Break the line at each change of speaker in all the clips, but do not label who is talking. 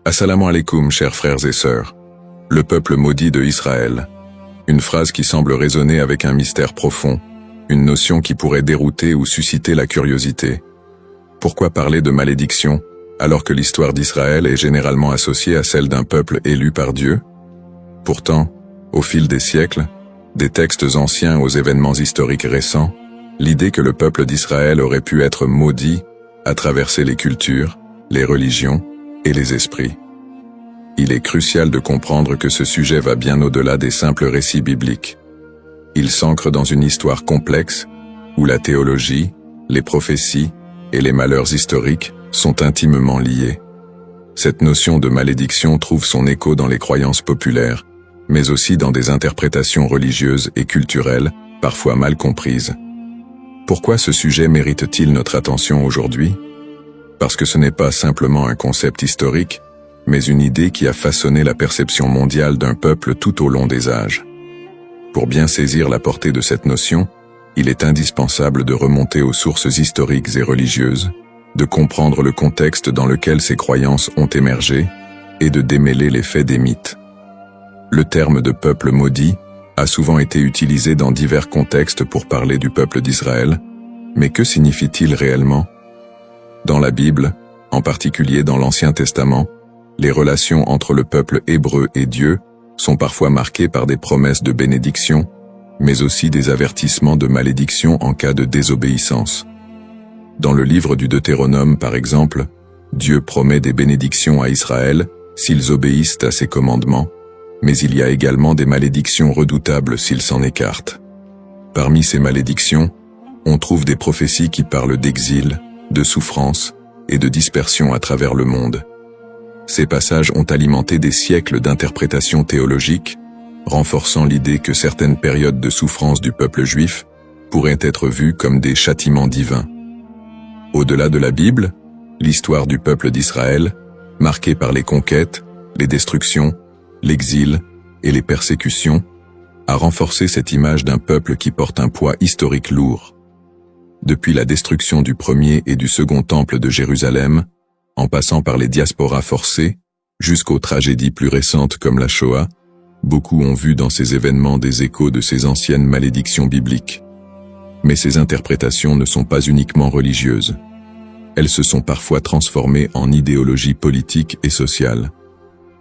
Assalamu alaikum, chers frères et sœurs. Le peuple maudit de Israël. Une phrase qui semble résonner avec un mystère profond, une notion qui pourrait dérouter ou susciter la curiosité. Pourquoi parler de malédiction, alors que l'histoire d'Israël est généralement associée à celle d'un peuple élu par Dieu? Pourtant, au fil des siècles, des textes anciens aux événements historiques récents, l'idée que le peuple d'Israël aurait pu être maudit a traversé les cultures, les religions et les esprits. Il est crucial de comprendre que ce sujet va bien au-delà des simples récits bibliques. Il s'ancre dans une histoire complexe, où la théologie, les prophéties et les malheurs historiques sont intimement liés. Cette notion de malédiction trouve son écho dans les croyances populaires, mais aussi dans des interprétations religieuses et culturelles, parfois mal comprises. Pourquoi ce sujet mérite-t-il notre attention aujourd'hui? Parce que ce n'est pas simplement un concept historique, mais une idée qui a façonné la perception mondiale d'un peuple tout au long des âges. Pour bien saisir la portée de cette notion, il est indispensable de remonter aux sources historiques et religieuses, de comprendre le contexte dans lequel ces croyances ont émergé, et de démêler les faits des mythes. Le terme de peuple maudit a souvent été utilisé dans divers contextes pour parler du peuple d'Israël, mais que signifie-t-il réellement? Dans la Bible, en particulier dans l'Ancien Testament, les relations entre le peuple hébreu et Dieu sont parfois marquées par des promesses de bénédiction, mais aussi des avertissements de malédiction en cas de désobéissance. Dans le livre du Deutéronome, par exemple, Dieu promet des bénédictions à Israël s'ils obéissent à ses commandements, mais il y a également des malédictions redoutables s'ils s'en écartent. Parmi ces malédictions, on trouve des prophéties qui parlent d'exil, de souffrance et de dispersion à travers le monde. Ces passages ont alimenté des siècles d'interprétations théologiques, renforçant l'idée que certaines périodes de souffrance du peuple juif pourraient être vues comme des châtiments divins. Au-delà de la Bible, l'histoire du peuple d'Israël, marquée par les conquêtes, les destructions, l'exil et les persécutions, a renforcé cette image d'un peuple qui porte un poids historique lourd. Depuis la destruction du premier et du second temple de Jérusalem, en passant par les diasporas forcées, jusqu'aux tragédies plus récentes comme la Shoah, beaucoup ont vu dans ces événements des échos de ces anciennes malédictions bibliques. Mais ces interprétations ne sont pas uniquement religieuses. Elles se sont parfois transformées en idéologie politique et sociale.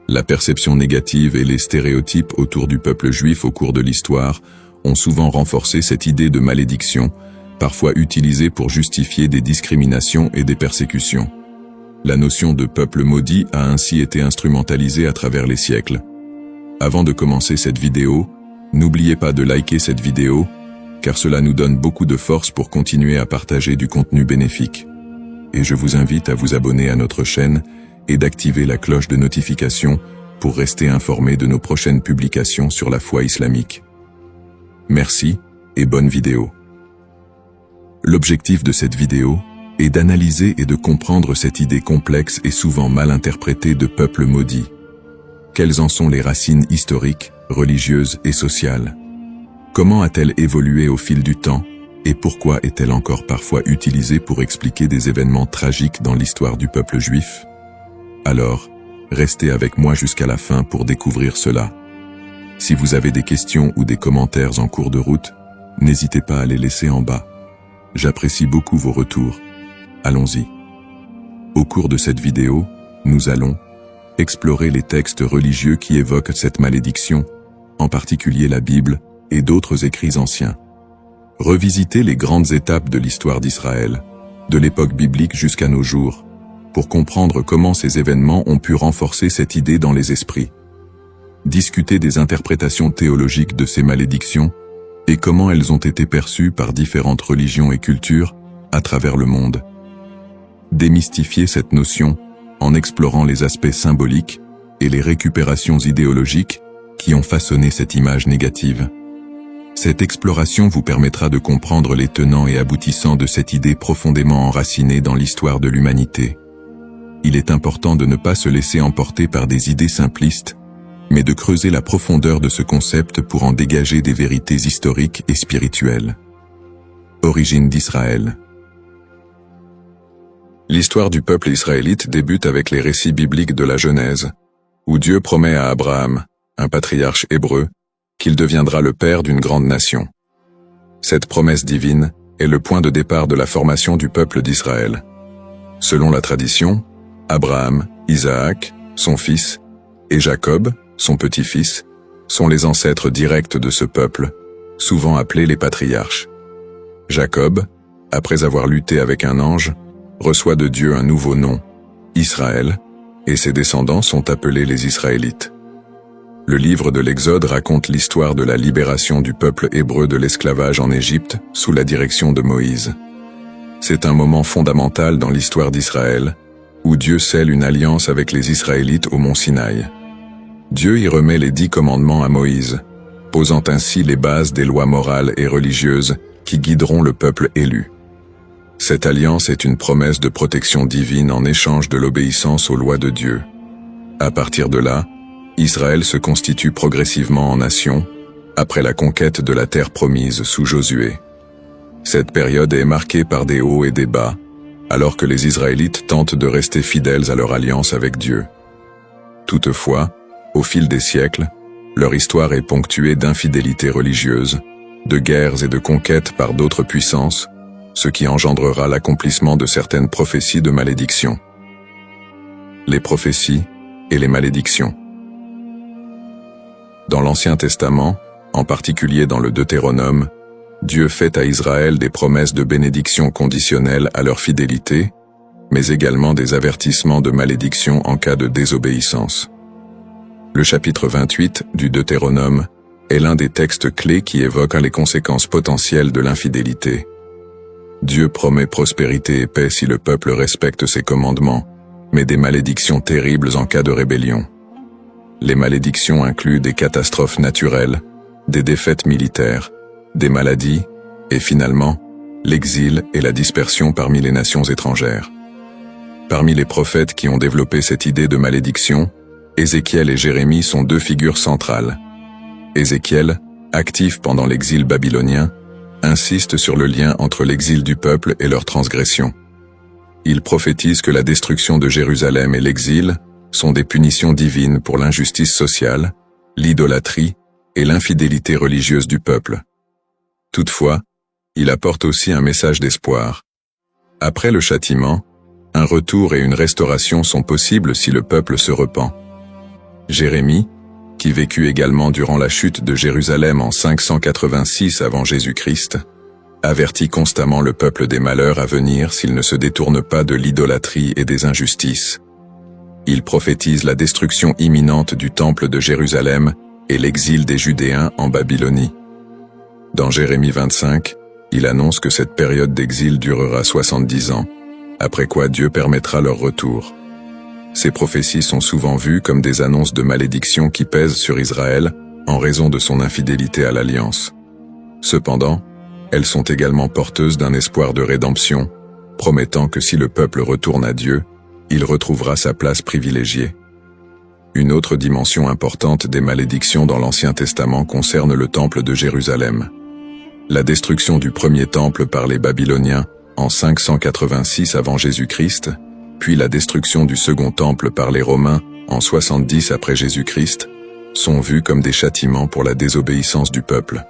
La perception négative et les stéréotypes autour du peuple juif au cours de l'histoire ont souvent renforcé cette idée de malédiction, parfois utilisée pour justifier des discriminations et des persécutions. La notion de peuple maudit a ainsi été instrumentalisée à travers les siècles. Avant de commencer cette vidéo, n'oubliez pas de liker cette vidéo, car cela nous donne beaucoup de force pour continuer à partager du contenu bénéfique. Et je vous invite à vous abonner à notre chaîne et d'activer la cloche de notification pour rester informé de nos prochaines publications sur la foi islamique. Merci et bonne vidéo. L'objectif de cette vidéo est d'analyser et de comprendre cette idée complexe et souvent mal interprétée de peuple maudit. Quelles en sont les racines historiques, religieuses et sociales? Comment a-t-elle évolué au fil du temps et pourquoi est-elle encore parfois utilisée pour expliquer des événements tragiques dans l'histoire du peuple juif? Alors, restez avec moi jusqu'à la fin pour découvrir cela. Si vous avez des questions ou des commentaires en cours de route, n'hésitez pas à les laisser en bas. J'apprécie beaucoup vos retours. Allons-y. Au cours de cette vidéo, nous allons explorer les textes religieux qui évoquent cette malédiction, en particulier la Bible et d'autres écrits anciens. Revisiter les grandes étapes de l'histoire d'Israël, de l'époque biblique jusqu'à nos jours, pour comprendre comment ces événements ont pu renforcer cette idée dans les esprits. Discuter des interprétations théologiques de ces malédictions et comment elles ont été perçues par différentes religions et cultures à travers le monde. Démystifier cette notion en explorant les aspects symboliques et les récupérations idéologiques qui ont façonné cette image négative. Cette exploration vous permettra de comprendre les tenants et aboutissants de cette idée profondément enracinée dans l'histoire de l'humanité. Il est important de ne pas se laisser emporter par des idées simplistes, mais de creuser la profondeur de ce concept pour en dégager des vérités historiques et spirituelles. Origine d'Israël. L'histoire du peuple israélite débute avec les récits bibliques de la Genèse, où Dieu promet à Abraham, un patriarche hébreu, qu'il deviendra le père d'une grande nation. Cette promesse divine est le point de départ de la formation du peuple d'Israël. Selon la tradition, Abraham, Isaac, son fils, et Jacob, son petit-fils, sont les ancêtres directs de ce peuple, souvent appelés les patriarches. Jacob, après avoir lutté avec un ange, reçoit de Dieu un nouveau nom, Israël, et ses descendants sont appelés les Israélites. Le livre de l'Exode raconte l'histoire de la libération du peuple hébreu de l'esclavage en Égypte sous la direction de Moïse. C'est un moment fondamental dans l'histoire d'Israël, où Dieu scelle une alliance avec les Israélites au mont Sinaï. Dieu y remet les 10 commandements à Moïse, posant ainsi les bases des lois morales et religieuses qui guideront le peuple élu. Cette alliance est une promesse de protection divine en échange de l'obéissance aux lois de Dieu. À partir de là, Israël se constitue progressivement en nation, après la conquête de la terre promise sous Josué. Cette période est marquée par des hauts et des bas, alors que les Israélites tentent de rester fidèles à leur alliance avec Dieu. Toutefois, au fil des siècles, leur histoire est ponctuée d'infidélités religieuses, de guerres et de conquêtes par d'autres puissances, ce qui engendrera l'accomplissement de certaines prophéties de malédiction. Les prophéties et les malédictions. Dans l'Ancien Testament, en particulier dans le Deutéronome, Dieu fait à Israël des promesses de bénédiction conditionnelles à leur fidélité, mais également des avertissements de malédiction en cas de désobéissance. Le chapitre 28 du Deutéronome est l'un des textes clés qui évoquent les conséquences potentielles de l'infidélité. Dieu promet prospérité et paix si le peuple respecte ses commandements, mais des malédictions terribles en cas de rébellion. Les malédictions incluent des catastrophes naturelles, des défaites militaires, des maladies, et finalement, l'exil et la dispersion parmi les nations étrangères. Parmi les prophètes qui ont développé cette idée de malédiction, Ézéchiel et Jérémie sont 2 figures centrales. Ézéchiel, actif pendant l'exil babylonien, insiste sur le lien entre l'exil du peuple et leur transgression. Il prophétise que la destruction de Jérusalem et l'exil sont des punitions divines pour l'injustice sociale, l'idolâtrie et l'infidélité religieuse du peuple. Toutefois, il apporte aussi un message d'espoir. Après le châtiment, un retour et une restauration sont possibles si le peuple se repent. Jérémie, qui vécut également durant la chute de Jérusalem en 586 avant Jésus-Christ, avertit constamment le peuple des malheurs à venir s'il ne se détourne pas de l'idolâtrie et des injustices. Il prophétise la destruction imminente du temple de Jérusalem et l'exil des Judéens en Babylonie. Dans Jérémie 25, il annonce que cette période d'exil durera 70 ans, après quoi Dieu permettra leur retour. Ces prophéties sont souvent vues comme des annonces de malédiction qui pèsent sur Israël en raison de son infidélité à l'alliance. Cependant, elles sont également porteuses d'un espoir de rédemption, promettant que si le peuple retourne à Dieu, il retrouvera sa place privilégiée. Une autre dimension importante des malédictions dans l'Ancien Testament concerne le temple de Jérusalem. La destruction du premier temple par les Babyloniens en 586 avant Jésus-Christ, puis la destruction du second temple par les Romains en 70 après Jésus-Christ, sont vus comme des châtiments pour la désobéissance du peuple.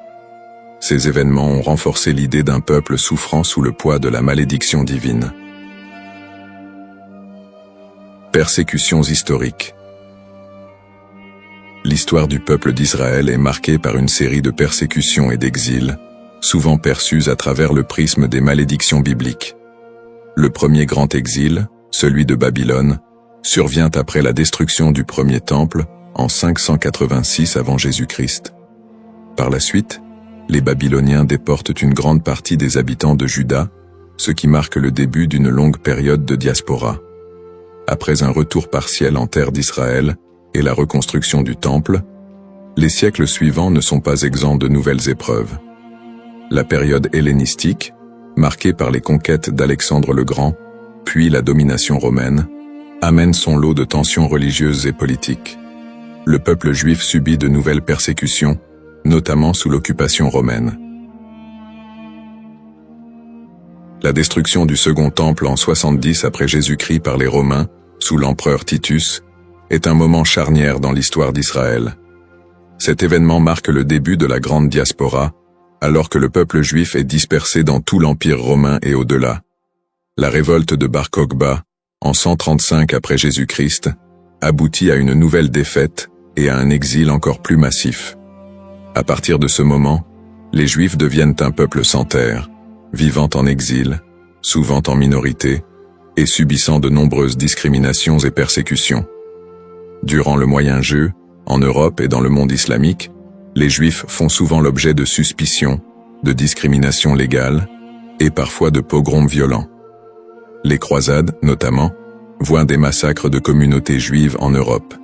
Ces événements ont renforcé l'idée d'un peuple souffrant sous le poids de la malédiction divine. Persécutions historiques. L'histoire du peuple d'Israël est marquée par une série de persécutions et d'exils, souvent perçues à travers le prisme des malédictions bibliques. Le premier grand exil, celui de Babylone, survient après la destruction du premier temple en 586 avant Jésus-Christ. Par la suite, les Babyloniens déportent une grande partie des habitants de Juda, ce qui marque le début d'une longue période de diaspora. Après un retour partiel en terre d'Israël et la reconstruction du temple, les siècles suivants ne sont pas exempts de nouvelles épreuves. La période hellénistique, marquée par les conquêtes d'Alexandre le Grand, puis la domination romaine, amène son lot de tensions religieuses et politiques. Le peuple juif subit de nouvelles persécutions, notamment sous l'occupation romaine. La destruction du Second Temple en 70 après Jésus-Christ par les Romains, sous l'empereur Titus, est un moment charnière dans l'histoire d'Israël. Cet événement marque le début de la grande diaspora, alors que le peuple juif est dispersé dans tout l'Empire romain et au-delà. La révolte de Bar Kokhba, en 135 après Jésus-Christ, aboutit à une nouvelle défaite et à un exil encore plus massif. À partir de ce moment, les Juifs deviennent un peuple sans terre, vivant en exil, souvent en minorité, et subissant de nombreuses discriminations et persécutions. Durant le Moyen-Âge, en Europe et dans le monde islamique, les Juifs font souvent l'objet de suspicions, de discriminations légales, et parfois de pogroms violents. Les croisades, notamment, voient des massacres de communautés juives en Europe.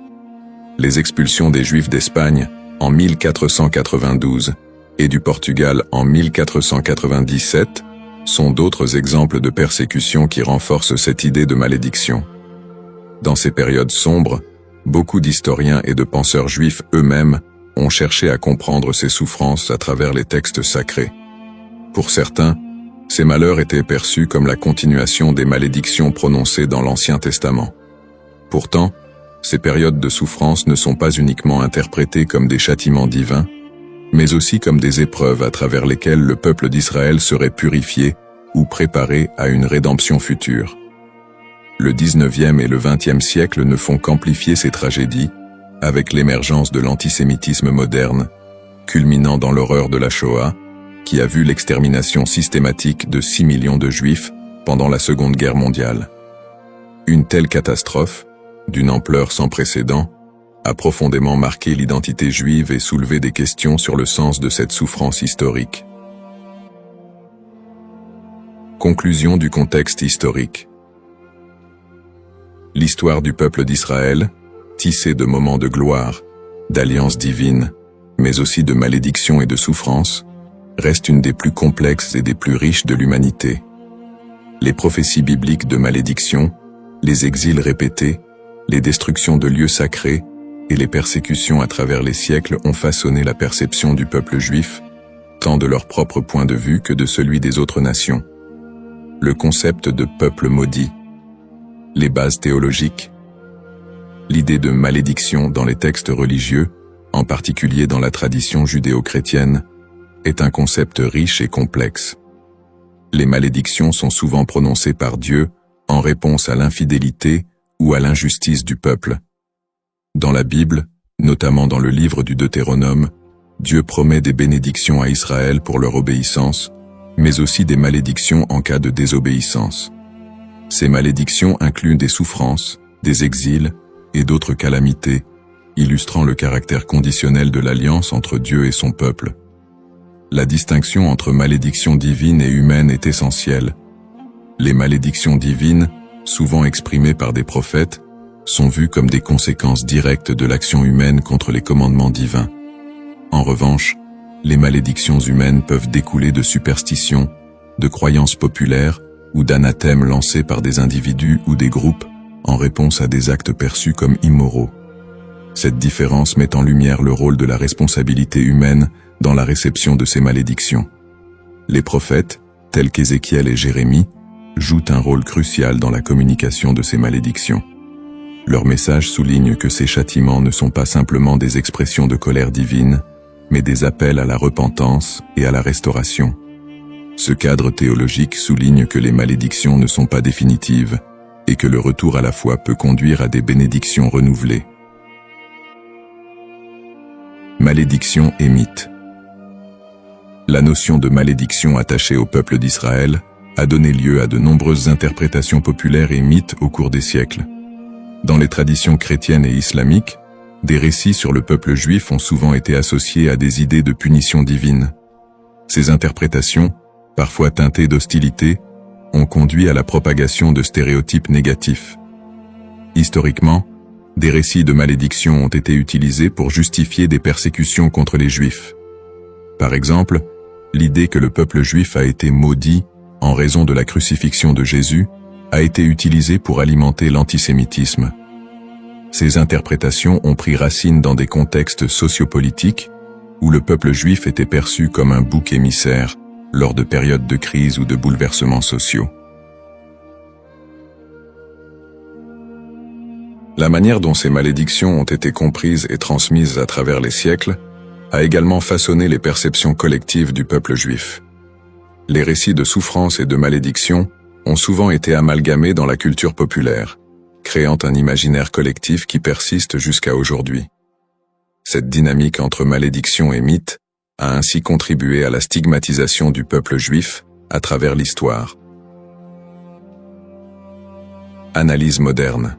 Les expulsions des Juifs d'Espagne, en 1492, et du Portugal en 1497, sont d'autres exemples de persécutions qui renforcent cette idée de malédiction. Dans ces périodes sombres, beaucoup d'historiens et de penseurs juifs eux-mêmes ont cherché à comprendre ces souffrances à travers les textes sacrés. Pour certains, ces malheurs étaient perçus comme la continuation des malédictions prononcées dans l'Ancien Testament. Pourtant, ces périodes de souffrance ne sont pas uniquement interprétées comme des châtiments divins, mais aussi comme des épreuves à travers lesquelles le peuple d'Israël serait purifié ou préparé à une rédemption future. Le 19e et le 20e siècle ne font qu'amplifier ces tragédies, avec l'émergence de l'antisémitisme moderne, culminant dans l'horreur de la Shoah, qui a vu l'extermination systématique de 6 millions de Juifs pendant la Seconde Guerre mondiale. Une telle catastrophe, d'une ampleur sans précédent, a profondément marqué l'identité juive et soulevé des questions sur le sens de cette souffrance historique. Conclusion du contexte historique. L'histoire du peuple d'Israël, tissée de moments de gloire, d'alliances divines, mais aussi de malédictions et de souffrances, reste une des plus complexes et des plus riches de l'humanité. Les prophéties bibliques de malédiction, les exils répétés, les destructions de lieux sacrés et les persécutions à travers les siècles ont façonné la perception du peuple juif, tant de leur propre point de vue que de celui des autres nations. Le concept de peuple maudit, les bases théologiques, l'idée de malédiction dans les textes religieux, en particulier dans la tradition judéo-chrétienne, est un concept riche et complexe. Les malédictions sont souvent prononcées par Dieu en réponse à l'infidélité ou à l'injustice du peuple. Dans la Bible, notamment dans le livre du Deutéronome, Dieu promet des bénédictions à Israël pour leur obéissance, mais aussi des malédictions en cas de désobéissance. Ces malédictions incluent des souffrances, des exils et d'autres calamités, illustrant le caractère conditionnel de l'alliance entre Dieu et son peuple. La distinction entre malédiction divine et humaine est essentielle. Les malédictions divines, souvent exprimées par des prophètes, sont vues comme des conséquences directes de l'action humaine contre les commandements divins. En revanche, les malédictions humaines peuvent découler de superstitions, de croyances populaires ou d'anathèmes lancés par des individus ou des groupes en réponse à des actes perçus comme immoraux. Cette différence met en lumière le rôle de la responsabilité humaine dans la réception de ces malédictions. Les prophètes, tels qu'Ézéchiel et Jérémie, jouent un rôle crucial dans la communication de ces malédictions. Leur message souligne que ces châtiments ne sont pas simplement des expressions de colère divine, mais des appels à la repentance et à la restauration. Ce cadre théologique souligne que les malédictions ne sont pas définitives et que le retour à la foi peut conduire à des bénédictions renouvelées. Malédiction et mythe. La notion de malédiction attachée au peuple d'Israël a donné lieu à de nombreuses interprétations populaires et mythes au cours des siècles. Dans les traditions chrétiennes et islamiques, des récits sur le peuple juif ont souvent été associés à des idées de punition divine. Ces interprétations, parfois teintées d'hostilité, ont conduit à la propagation de stéréotypes négatifs. Historiquement, des récits de malédiction ont été utilisés pour justifier des persécutions contre les Juifs. Par exemple, l'idée que le peuple juif a été maudit en raison de la crucifixion de Jésus a été utilisée pour alimenter l'antisémitisme. Ces interprétations ont pris racine dans des contextes sociopolitiques où le peuple juif était perçu comme un bouc émissaire lors de périodes de crise ou de bouleversements sociaux. La manière dont ces malédictions ont été comprises et transmises à travers les siècles a également façonné les perceptions collectives du peuple juif. Les récits de souffrance et de malédiction ont souvent été amalgamés dans la culture populaire, créant un imaginaire collectif qui persiste jusqu'à aujourd'hui. Cette dynamique entre malédiction et mythe a ainsi contribué à la stigmatisation du peuple juif à travers l'histoire. Analyse moderne.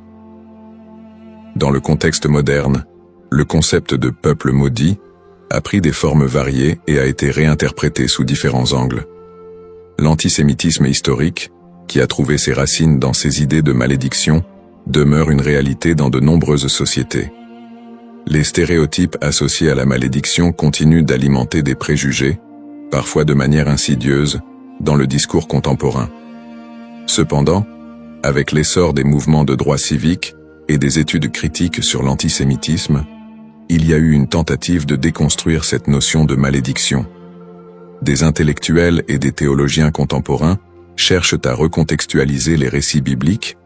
Dans le contexte moderne, le concept de peuple maudit a pris des formes variées et a été réinterprété sous différents angles. L'antisémitisme historique, qui a trouvé ses racines dans ces idées de malédiction, demeure une réalité dans de nombreuses sociétés. Les stéréotypes associés à la malédiction continuent d'alimenter des préjugés, parfois de manière insidieuse, dans le discours contemporain. Cependant, avec l'essor des mouvements de droits civiques et des études critiques sur l'antisémitisme, il y a eu une tentative de déconstruire cette notion de malédiction. Des intellectuels et des théologiens contemporains cherchent à recontextualiser les récits bibliques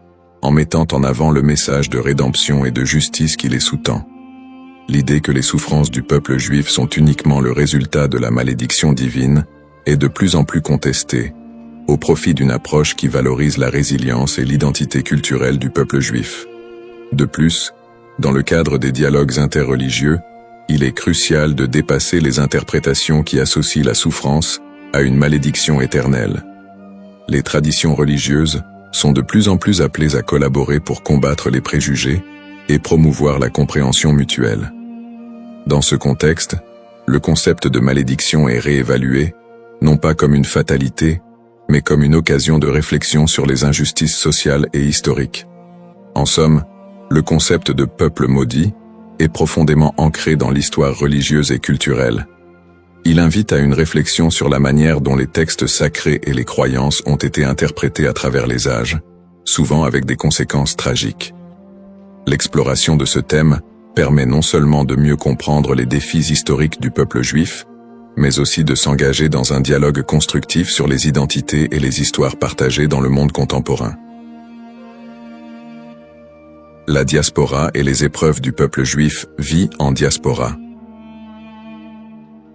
en mettant en avant le message de rédemption et de justice qui les sous-tend. L'idée que les souffrances du peuple juif sont uniquement le résultat de la malédiction divine est de plus en plus contestée, au profit d'une approche qui valorise la résilience et l'identité culturelle du peuple juif. De plus, dans le cadre des dialogues interreligieux, il est crucial de dépasser les interprétations qui associent la souffrance à une malédiction éternelle. Les traditions religieuses sont de plus en plus appelées à collaborer pour combattre les préjugés et promouvoir la compréhension mutuelle. Dans ce contexte, le concept de malédiction est réévalué, non pas comme une fatalité, mais comme une occasion de réflexion sur les injustices sociales et historiques. En somme, le concept de peuple maudit est profondément ancré dans l'histoire religieuse et culturelle. Il invite à une réflexion sur la manière dont les textes sacrés et les croyances ont été interprétés à travers les âges, souvent avec des conséquences tragiques. L'exploration de ce thème permet non seulement de mieux comprendre les défis historiques du peuple juif, mais aussi de s'engager dans un dialogue constructif sur les identités et les histoires partagées dans le monde contemporain. La diaspora et les épreuves du peuple juif vit en diaspora.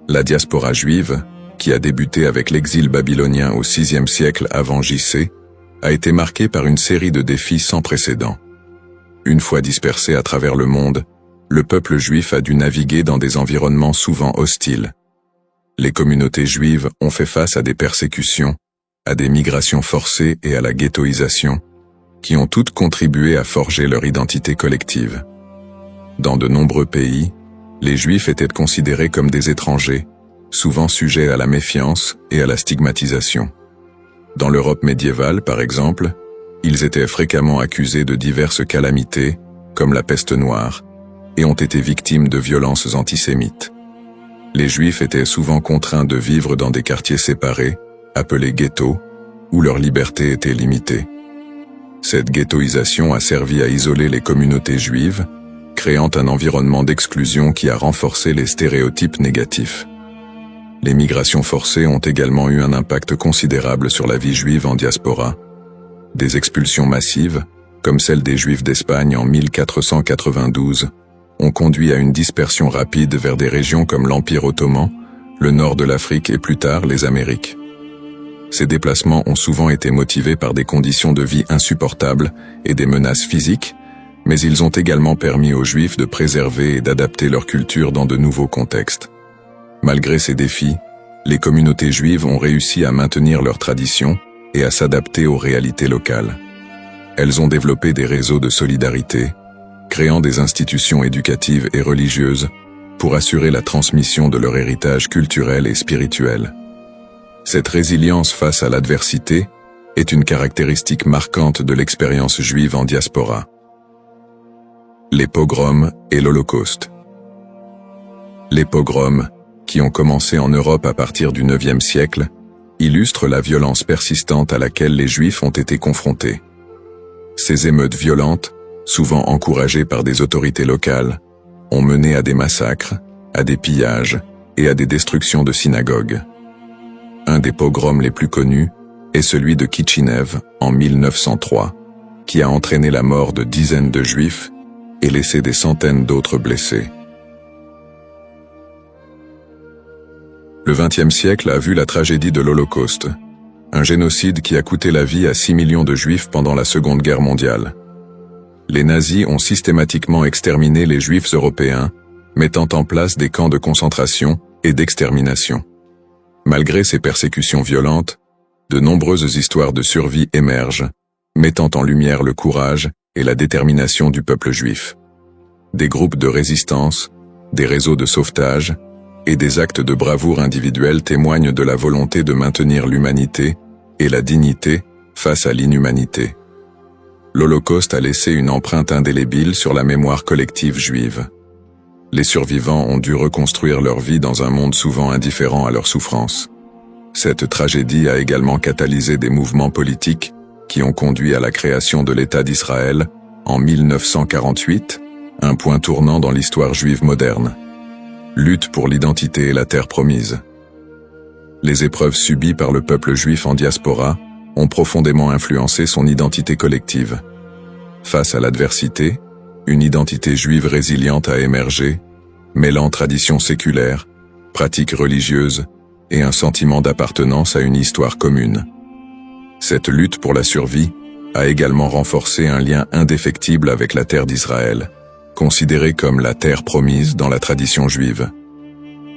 La diaspora juive, qui a débuté avec l'exil babylonien au VIe siècle avant J.C., a été marquée par une série de défis sans précédent. Une fois dispersé à travers le monde, le peuple juif a dû naviguer dans des environnements souvent hostiles. Les communautés juives ont fait face à des persécutions, à des migrations forcées et à la ghettoisation, qui ont toutes contribué à forger leur identité collective. Dans de nombreux pays, les Juifs étaient considérés comme des étrangers, souvent sujets à la méfiance et à la stigmatisation. Dans l'Europe médiévale, par exemple, ils étaient fréquemment accusés de diverses calamités, comme la peste noire, et ont été victimes de violences antisémites. Les Juifs étaient souvent contraints de vivre dans des quartiers séparés, appelés ghettos, où leur liberté était limitée. Cette ghettoisation a servi à isoler les communautés juives, créant un environnement d'exclusion qui a renforcé les stéréotypes négatifs. Les migrations forcées ont également eu un impact considérable sur la vie juive en diaspora. Des expulsions massives, comme celle des Juifs d'Espagne en 1492, ont conduit à une dispersion rapide vers des régions comme l'Empire ottoman, le nord de l'Afrique et plus tard les Amériques. Ces déplacements ont souvent été motivés par des conditions de vie insupportables et des menaces physiques, mais ils ont également permis aux Juifs de préserver et d'adapter leur culture dans de nouveaux contextes. Malgré ces défis, les communautés juives ont réussi à maintenir leurs traditions et à s'adapter aux réalités locales. Elles ont développé des réseaux de solidarité, créant des institutions éducatives et religieuses pour assurer la transmission de leur héritage culturel et spirituel. Cette résilience face à l'adversité est une caractéristique marquante de l'expérience juive en diaspora. Les pogroms et l'Holocauste. Les pogroms, qui ont commencé en Europe à partir du IXe siècle, illustrent la violence persistante à laquelle les Juifs ont été confrontés. Ces émeutes violentes, souvent encouragées par des autorités locales, ont mené à des massacres, à des pillages et à des destructions de synagogues. Un des pogroms les plus connus est celui de Kitchinev en 1903, qui a entraîné la mort de dizaines de Juifs et laissé des centaines d'autres blessés. Le XXe siècle a vu la tragédie de l'Holocauste, un génocide qui a coûté la vie à 6 millions de Juifs pendant la Seconde Guerre mondiale. Les nazis ont systématiquement exterminé les Juifs européens, mettant en place des camps de concentration et d'extermination. Malgré ces persécutions violentes, de nombreuses histoires de survie émergent, mettant en lumière le courage et la détermination du peuple juif. Des groupes de résistance, des réseaux de sauvetage et des actes de bravoure individuels témoignent de la volonté de maintenir l'humanité et la dignité face à l'inhumanité. L'Holocauste a laissé une empreinte indélébile sur la mémoire collective juive. Les survivants ont dû reconstruire leur vie dans un monde souvent indifférent à leurs souffrances. Cette tragédie a également catalysé des mouvements politiques qui ont conduit à la création de l'État d'Israël en 1948, un point tournant dans l'histoire juive moderne. Lutte pour l'identité et la terre promise. Les épreuves subies par le peuple juif en diaspora ont profondément influencé son identité collective. Face à l'adversité, une identité juive résiliente a émergé, mêlant traditions séculaires, pratiques religieuses et un sentiment d'appartenance à une histoire commune. Cette lutte pour la survie a également renforcé un lien indéfectible avec la terre d'Israël, considérée comme la terre promise dans la tradition juive.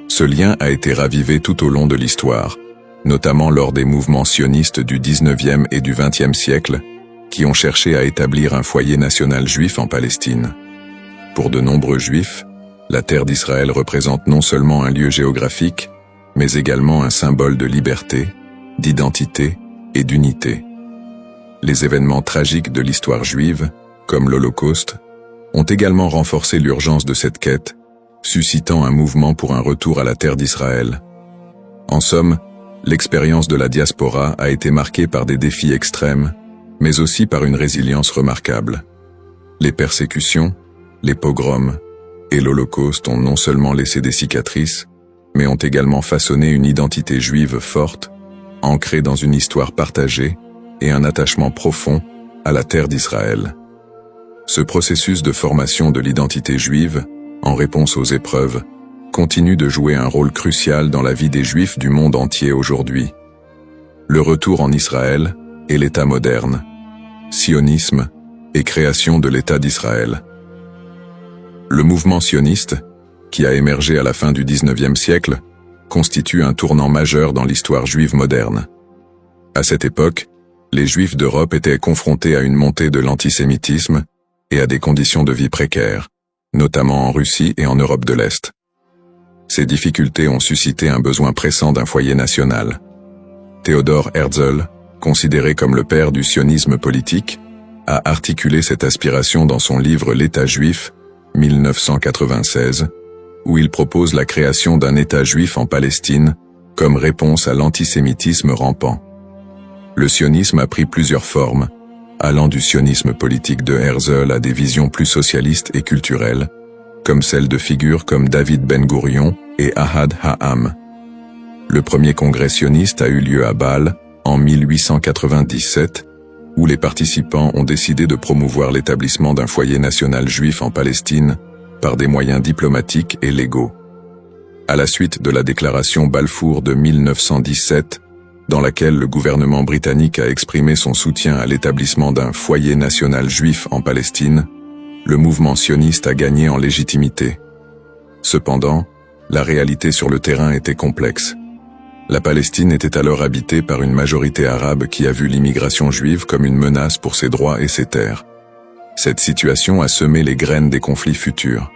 Ce lien a été ravivé tout au long de l'histoire, notamment lors des mouvements sionistes du XIXe et du XXe siècle, qui ont cherché à établir un foyer national juif en Palestine. Pour de nombreux juifs, la terre d'Israël représente non seulement un lieu géographique, mais également un symbole de liberté, d'identité et d'unité. Les événements tragiques de l'histoire juive, comme l'Holocauste, ont également renforcé l'urgence de cette quête, suscitant un mouvement pour un retour à la terre d'Israël. En somme, l'expérience de la diaspora a été marquée par des défis extrêmes, mais aussi par une résilience remarquable. Les persécutions, les pogroms et l'Holocauste ont non seulement laissé des cicatrices, mais ont également façonné une identité juive forte, ancrée dans une histoire partagée et un attachement profond à la terre d'Israël. Ce processus de formation de l'identité juive, en réponse aux épreuves, continue de jouer un rôle crucial dans la vie des Juifs du monde entier aujourd'hui. Le retour en Israël et l'État moderne, sionisme et création de l'État d'Israël. Le mouvement sioniste, qui a émergé à la fin du XIXe siècle, constitue un tournant majeur dans l'histoire juive moderne. À cette époque, les Juifs d'Europe étaient confrontés à une montée de l'antisémitisme et à des conditions de vie précaires, notamment en Russie et en Europe de l'Est. Ces difficultés ont suscité un besoin pressant d'un foyer national. Theodor Herzl, considéré comme le père du sionisme politique, a articulé cette aspiration dans son livre L'État juif, 1996, où il propose la création d'un État juif en Palestine comme réponse à l'antisémitisme rampant. Le sionisme a pris plusieurs formes, allant du sionisme politique de Herzl à des visions plus socialistes et culturelles, comme celles de figures comme David Ben-Gourion et Ahad Ha'am. Le premier congrès sioniste a eu lieu à Bâle, en 1897, où les participants ont décidé de promouvoir l'établissement d'un foyer national juif en Palestine par des moyens diplomatiques et légaux. À la suite de la déclaration Balfour de 1917, dans laquelle le gouvernement britannique a exprimé son soutien à l'établissement d'un foyer national juif en Palestine, le mouvement sioniste a gagné en légitimité. Cependant, la réalité sur le terrain était complexe. La Palestine était alors habitée par une majorité arabe qui a vu l'immigration juive comme une menace pour ses droits et ses terres. Cette situation a semé les graines des conflits futurs.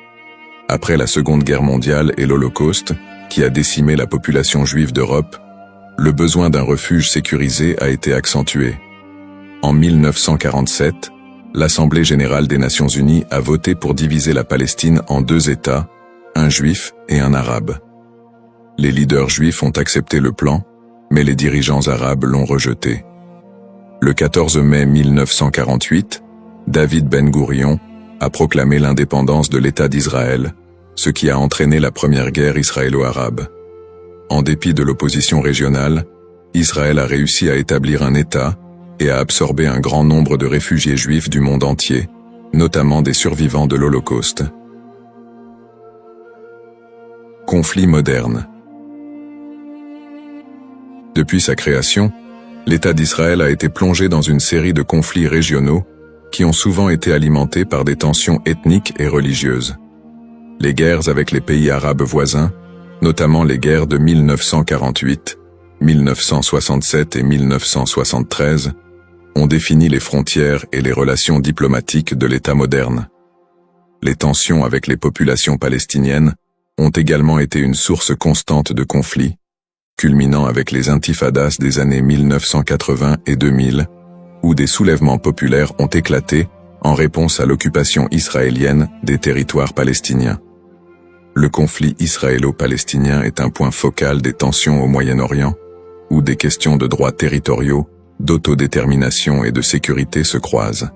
Après la Seconde Guerre mondiale et l'Holocauste, qui a décimé la population juive d'Europe, le besoin d'un refuge sécurisé a été accentué. En 1947, l'Assemblée générale des Nations unies a voté pour diviser la Palestine en deux États, un juif et un arabe. Les leaders juifs ont accepté le plan, mais les dirigeants arabes l'ont rejeté. Le 14 mai 1948, David Ben-Gourion a proclamé l'indépendance de l'État d'Israël, ce qui a entraîné la première guerre israélo-arabe. En dépit de l'opposition régionale, Israël a réussi à établir un État et à absorber un grand nombre de réfugiés juifs du monde entier, notamment des survivants de l'Holocauste. Conflit moderne. Depuis sa création, l'État d'Israël a été plongé dans une série de conflits régionaux qui ont souvent été alimentés par des tensions ethniques et religieuses. Les guerres avec les pays arabes voisins, notamment les guerres de 1948, 1967 et 1973, ont défini les frontières et les relations diplomatiques de l'État moderne. Les tensions avec les populations palestiniennes ont également été une source constante de conflits, culminant avec les intifadas des années 1980 et 2000, où des soulèvements populaires ont éclaté en réponse à l'occupation israélienne des territoires palestiniens. Le conflit israélo-palestinien est un point focal des tensions au Moyen-Orient, où des questions de droits territoriaux, d'autodétermination et de sécurité se croisent.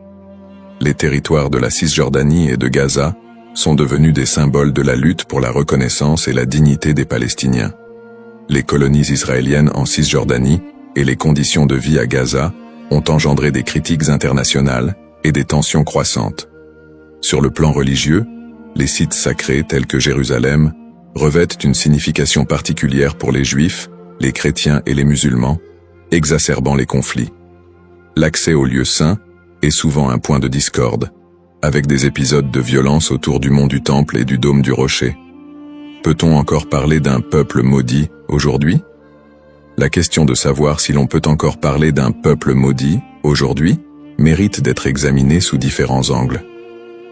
Les territoires de la Cisjordanie et de Gaza sont devenus des symboles de la lutte pour la reconnaissance et la dignité des Palestiniens. Les colonies israéliennes en Cisjordanie et les conditions de vie à Gaza ont engendré des critiques internationales et des tensions croissantes. Sur le plan religieux, les sites sacrés tels que Jérusalem revêtent une signification particulière pour les Juifs, les chrétiens et les musulmans, exacerbant les conflits. L'accès aux lieux saints est souvent un point de discorde, avec des épisodes de violence autour du mont du Temple et du dôme du Rocher. Peut-on encore parler d'un peuple maudit aujourd'hui? La question de savoir si l'on peut encore parler d'un peuple maudit aujourd'hui mérite d'être examinée sous différents angles.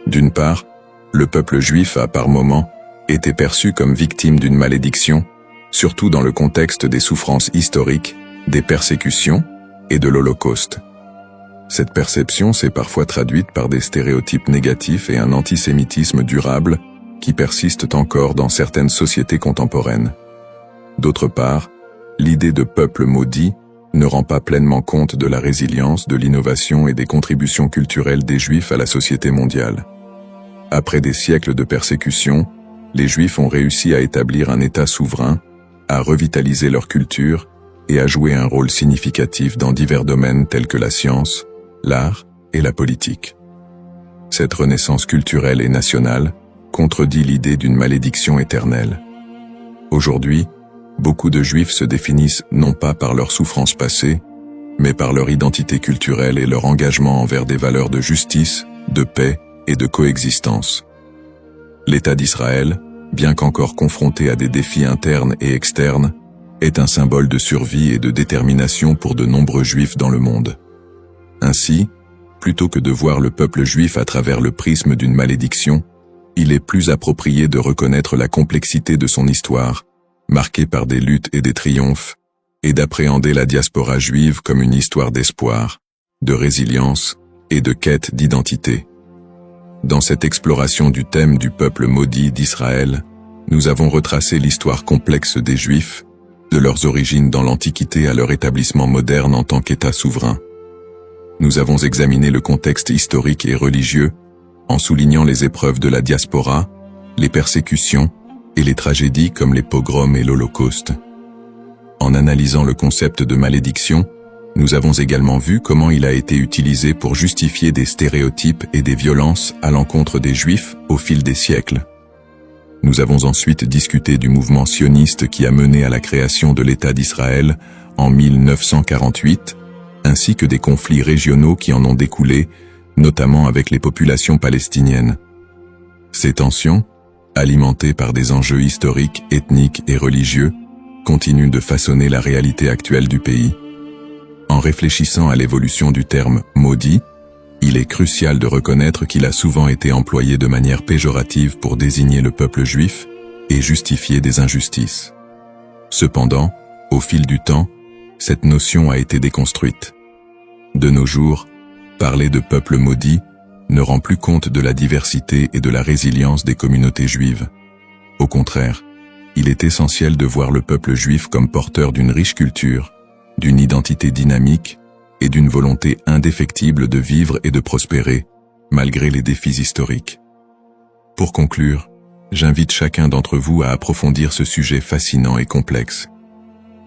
D'une part, le peuple juif a par moments été perçu comme victime d'une malédiction, surtout dans le contexte des souffrances historiques, des persécutions et de l'Holocauste. Cette perception s'est parfois traduite par des stéréotypes négatifs et un antisémitisme durable qui persistent encore dans certaines sociétés contemporaines. D'autre part, l'idée de peuple maudit ne rend pas pleinement compte de la résilience, de l'innovation et des contributions culturelles des Juifs à la société mondiale. Après des siècles de persécution, les Juifs ont réussi à établir un État souverain, à revitaliser leur culture et à jouer un rôle significatif dans divers domaines tels que la science, l'art et la politique. Cette renaissance culturelle et nationale contredit l'idée d'une malédiction éternelle. Aujourd'hui, beaucoup de Juifs se définissent non pas par leurs souffrances passées, mais par leur identité culturelle et leur engagement envers des valeurs de justice, de paix et de coexistence. L'État d'Israël, bien qu'encore confronté à des défis internes et externes, est un symbole de survie et de détermination pour de nombreux Juifs dans le monde. Ainsi, plutôt que de voir le peuple juif à travers le prisme d'une malédiction, il est plus approprié de reconnaître la complexité de son histoire, marquée par des luttes et des triomphes, et d'appréhender la diaspora juive comme une histoire d'espoir, de résilience et de quête d'identité. Dans cette exploration du thème du peuple maudit d'Israël, nous avons retracé l'histoire complexe des Juifs, de leurs origines dans l'Antiquité à leur établissement moderne en tant qu'État souverain. Nous avons examiné le contexte historique et religieux, en soulignant les épreuves de la diaspora, les persécutions et les tragédies comme les pogroms et l'Holocauste. En analysant le concept de malédiction, nous avons également vu comment il a été utilisé pour justifier des stéréotypes et des violences à l'encontre des Juifs au fil des siècles. Nous avons ensuite discuté du mouvement sioniste qui a mené à la création de l'État d'Israël en 1948, ainsi que des conflits régionaux qui en ont découlé, notamment avec les populations palestiniennes. Ces tensions, alimentées par des enjeux historiques, ethniques et religieux, continuent de façonner la réalité actuelle du pays. En réfléchissant à l'évolution du terme « maudit », il est crucial de reconnaître qu'il a souvent été employé de manière péjorative pour désigner le peuple juif et justifier des injustices. Cependant, au fil du temps, cette notion a été déconstruite. De nos jours, parler de peuple maudit ne rend plus compte de la diversité et de la résilience des communautés juives. Au contraire, il est essentiel de voir le peuple juif comme porteur d'une riche culture, d'une identité dynamique et d'une volonté indéfectible de vivre et de prospérer, malgré les défis historiques. Pour conclure, j'invite chacun d'entre vous à approfondir ce sujet fascinant et complexe.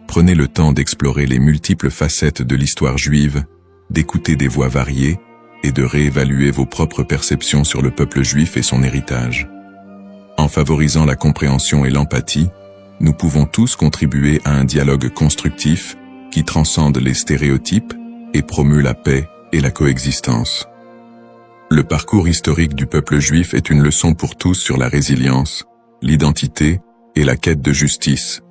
Prenez le temps d'explorer les multiples facettes de l'histoire juive, d'écouter des voix variées et de réévaluer vos propres perceptions sur le peuple juif et son héritage. En favorisant la compréhension et l'empathie, nous pouvons tous contribuer à un dialogue constructif qui transcende les stéréotypes et promeut la paix et la coexistence. Le parcours historique du peuple juif est une leçon pour tous sur la résilience, l'identité et la quête de justice,